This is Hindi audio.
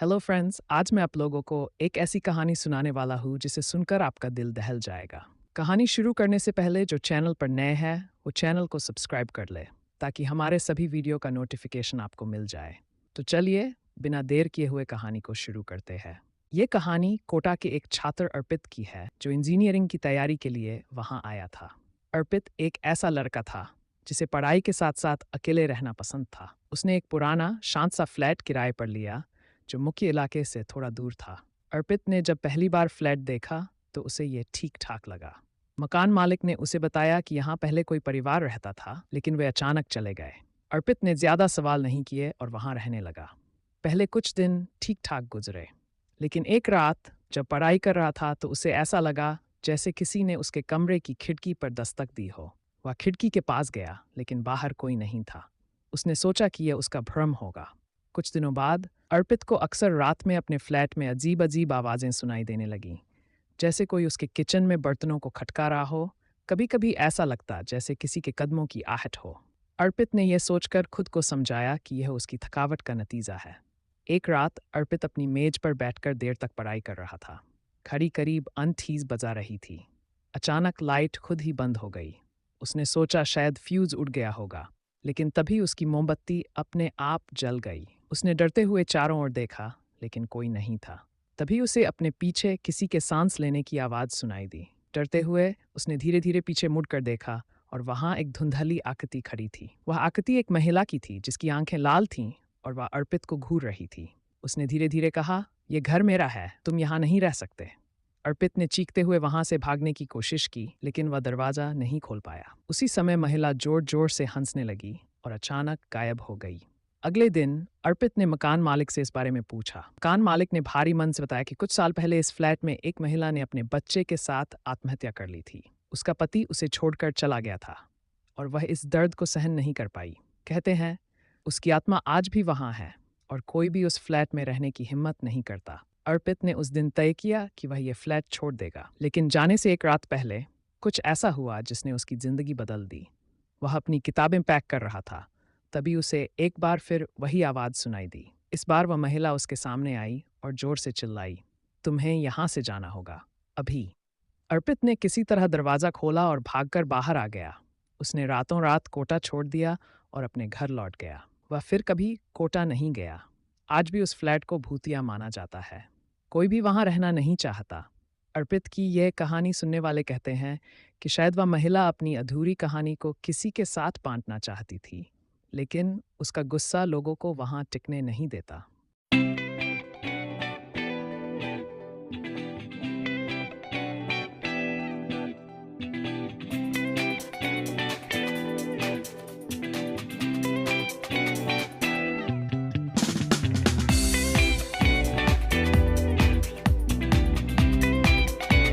हेलो फ्रेंड्स, आज मैं आप लोगों को एक ऐसी कहानी सुनाने वाला हूँ जिसे सुनकर आपका दिल दहल जाएगा। कहानी शुरू करने से पहले जो चैनल पर नए हैं वो चैनल को सब्सक्राइब कर ले ताकि हमारे सभी वीडियो का नोटिफिकेशन आपको मिल जाए। तो चलिए बिना देर किए हुए कहानी को शुरू करते हैं। ये कहानी कोटा के एक छात्र अर्पित की है जो इंजीनियरिंग की तैयारी के लिए वहाँ आया था। अर्पित एक ऐसा लड़का था जिसे पढ़ाई के साथ साथ अकेले रहना पसंद था। उसने एक पुराना शांत सा फ्लैट किराए पर लिया जो मुख्य इलाके से थोड़ा दूर था। अर्पित ने जब पहली बार फ्लैट देखा तो उसे ये ठीक ठाक लगा। मकान मालिक ने उसे बताया कि यहाँ पहले कोई परिवार रहता था, लेकिन वे अचानक चले गए। अर्पित ने ज्यादा सवाल नहीं किए और वहाँ रहने लगा। पहले कुछ दिन ठीक ठाक गुजरे, लेकिन एक रात जब पढ़ाई कर रहा था तो उसे ऐसा लगा जैसे किसी ने उसके कमरे की खिड़की पर दस्तक दी हो। वह खिड़की के पास गया, लेकिन बाहर कोई नहीं था। उसने सोचा कि यह उसका भ्रम होगा। कुछ दिनों बाद अर्पित को अक्सर रात में अपने फ्लैट में अजीब अजीब आवाज़ें सुनाई देने लगीं, जैसे कोई उसके किचन में बर्तनों को खटका रहा हो। कभी कभी ऐसा लगता जैसे किसी के कदमों की आहट हो। अर्पित ने यह सोचकर खुद को समझाया कि यह उसकी थकावट का नतीजा है। एक रात अर्पित अपनी मेज पर बैठकर देर तक पढ़ाई कर रहा था। घड़ी करीब अनठीस बजा रही थी। अचानक लाइट खुद ही बंद हो गई। उसने सोचा शायद फ्यूज उड़ गया होगा, लेकिन तभी उसकी मोमबत्ती अपने आप जल गई। उसने डरते हुए चारों ओर देखा, लेकिन कोई नहीं था। तभी उसे अपने पीछे किसी के सांस लेने की आवाज़ सुनाई दी। डरते हुए उसने धीरे धीरे पीछे मुड़कर देखा और वहां एक धुंधली आकृति खड़ी थी। वह आकृति एक महिला की थी जिसकी आंखें लाल थीं और वह अर्पित को घूर रही थी। उसने धीरे धीरे कहा, "यह घर मेरा है, तुम यहाँ नहीं रह सकते।" अर्पित ने चीखते हुए वहां से भागने की कोशिश की, लेकिन वह दरवाजा नहीं खोल पाया। उसी समय महिला जोर जोर से हंसने लगी और अचानक गायब हो गई। अगले दिन अर्पित ने मकान मालिक से इस बारे में पूछा। मकान मालिक ने भारी मन से बताया कि कुछ साल पहले इस फ्लैट में एक महिला ने अपने बच्चे के साथ आत्महत्या कर ली थी। उसका पति उसे छोड़कर चला गया था और वह इस दर्द को सहन नहीं कर पाई। कहते हैं उसकी आत्मा आज भी वहां है और कोई भी उस फ्लैट में रहने की हिम्मत नहीं करता। अर्पित ने उस दिन तय किया कि वह यह फ्लैट छोड़ देगा, लेकिन जाने से एक रात पहले कुछ ऐसा हुआ जिसने उसकी जिंदगी बदल दी। वह अपनी किताबें पैक कर रहा था, तभी उसे एक बार फिर वही आवाज़ सुनाई दी। इस बार वह महिला उसके सामने आई और जोर से चिल्लाई, "तुम्हें यहाँ से जाना होगा, अभी।" अर्पित ने किसी तरह दरवाज़ा खोला और भागकर बाहर आ गया। उसने रातों रात कोटा छोड़ दिया और अपने घर लौट गया। वह फिर कभी कोटा नहीं गया। आज भी उस फ्लैट को भूतिया माना जाता है। कोई भी वहां रहना नहीं चाहता। अर्पित की यह कहानी सुनने वाले कहते हैं कि शायद वह महिला अपनी अधूरी कहानी को किसी के साथ बांटना चाहती थी, लेकिन उसका गुस्सा लोगों को वहां टिकने नहीं देता।